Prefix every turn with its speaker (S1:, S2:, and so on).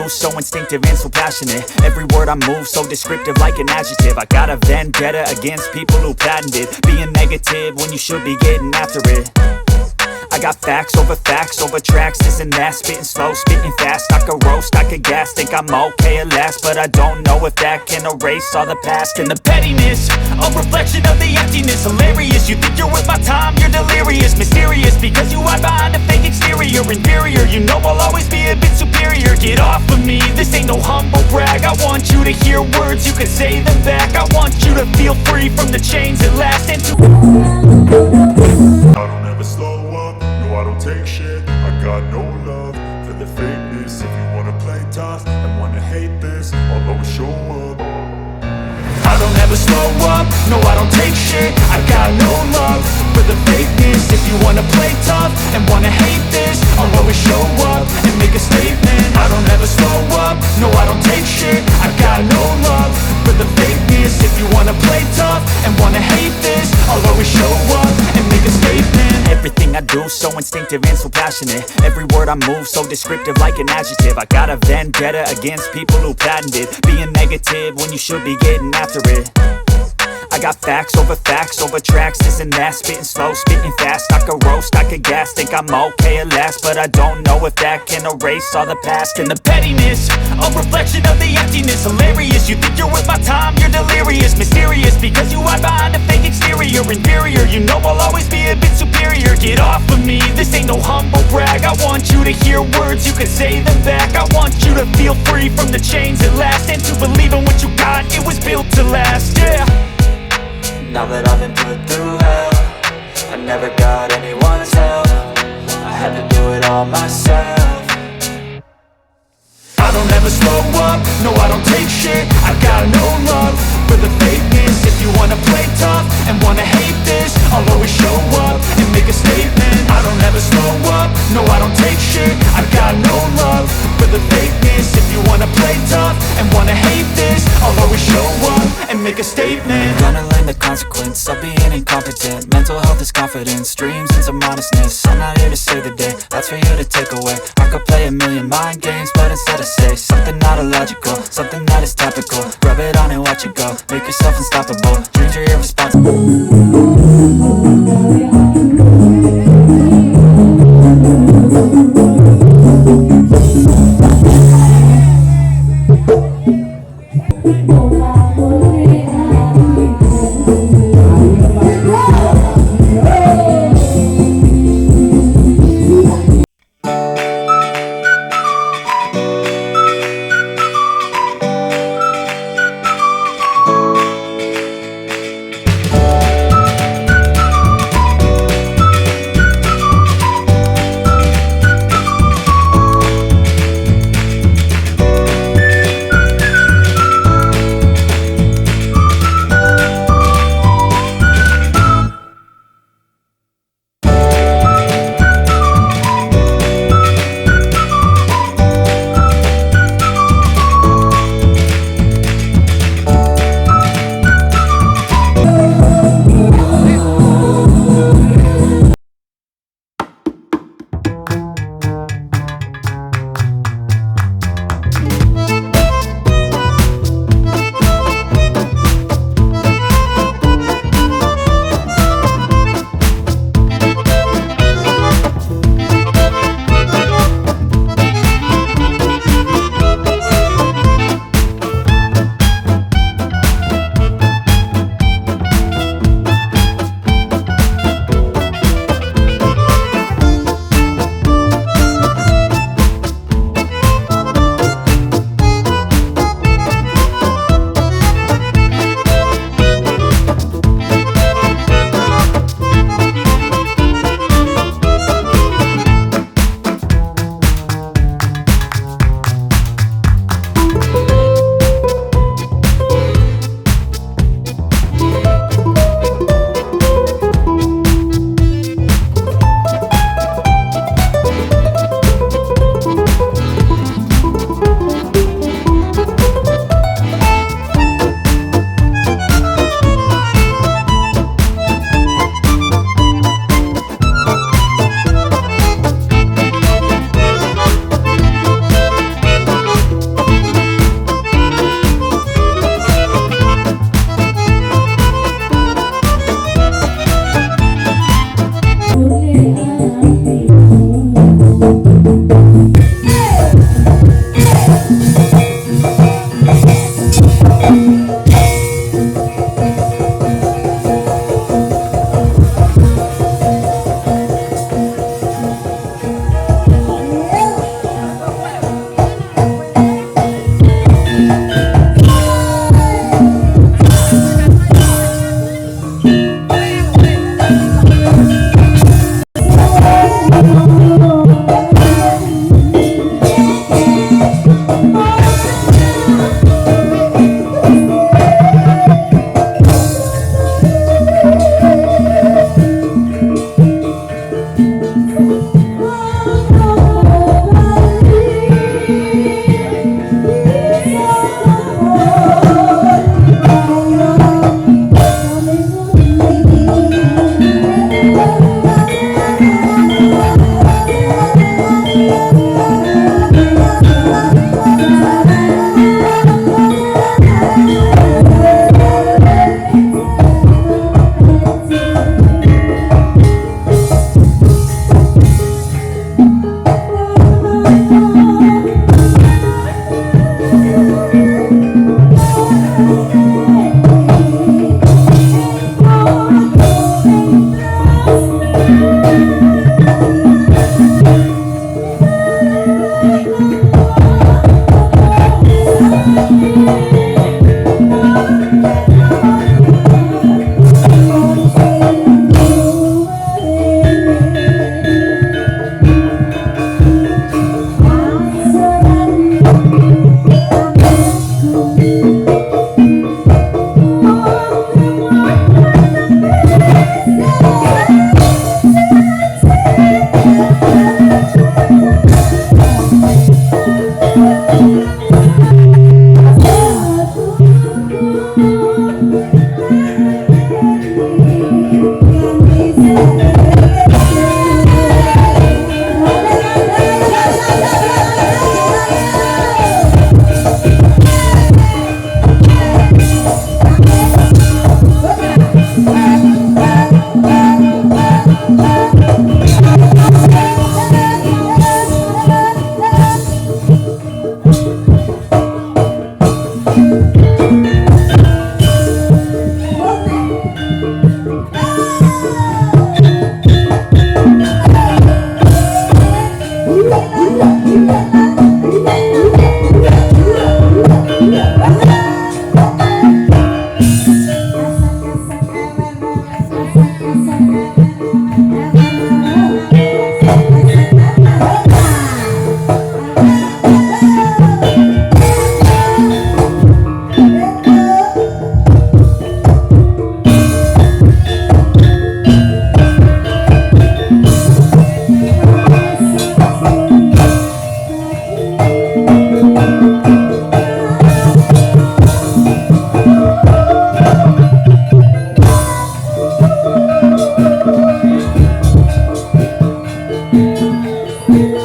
S1: So instinctive and so passionate. Every word I move so descriptive like an adjective. I got a vendetta against people who patented being negative when you should be getting after it. I got facts over tracks, this and that. Spitting slow, spitting fast. I could roast, I could gas. Think I'm okay at last, but I don't know if that can erase all the past. And the pettiness, a reflection of the emptiness. Hilarious, you think you're worth my time, you're delirious. Mysterious, because you hide behind a fake exterior. Inferior, you know I'll always be a bit superior. Get off of me, this ain't no humble brag. I want you to hear words, you can say them back. I want you to feel free from the chains that last. And to
S2: I don't ever slow up, no I don't take shit. I got no love for the fakeness. If you wanna play tough and wanna hate this, I'll always show up.
S1: I don't ever slow up, no I don't take shit. I got no love for the fakeness. If you wanna play tough and wanna hate this, I'll always show up and make a statement. I don't ever slow up, no I don't take shit. I got no love for the fakeness. If you wanna play tough and wanna hate this, I'll always show up and make a statement. Everything I do so instinctive and so passionate. Every word I move so descriptive like an adjective. I got a vendetta against people who patented being negative when you should be getting after it. I got facts over tracks, this and that. Spitting slow, spitting fast. I could roast, I could gas. Think I'm okay at last, but I don't know if that can erase all the past. And the pettiness, a reflection of the emptiness. Hilarious, you think you're worth my time, you're delirious. Mysterious, because you hide behind a fake exterior. Inferior, you know I'll always be a bit superior. Get off of me, this ain't no humble brag. I want you to hear words, you can say them back. I want you to feel free from the chains that last. And to believe in what you got, it was built to last, yeah.
S3: Now that I've been put through hell, I never got anyone's help. I had to do it all myself.
S1: I don't ever slow up, no I don't take shit. I got no love for the fakeness. If you wanna play tough and wanna hate this, I'll always show up and make a statement. I don't ever slow up, no I don't take shit. I got no love for the fakeness. If you wanna play tough and wanna hate this, I'll always show up and make a statement.
S3: Gonna learn the consequence of being incompetent. Mental health is confidence, dreams and some honestness. I'm not here to save the day, that's for you to take away. I could play a million mind games, but instead I say something not illogical, something that is topical. Rub it on and watch it go, make yourself unstoppable. Dreams are irresponsible.
S4: We'll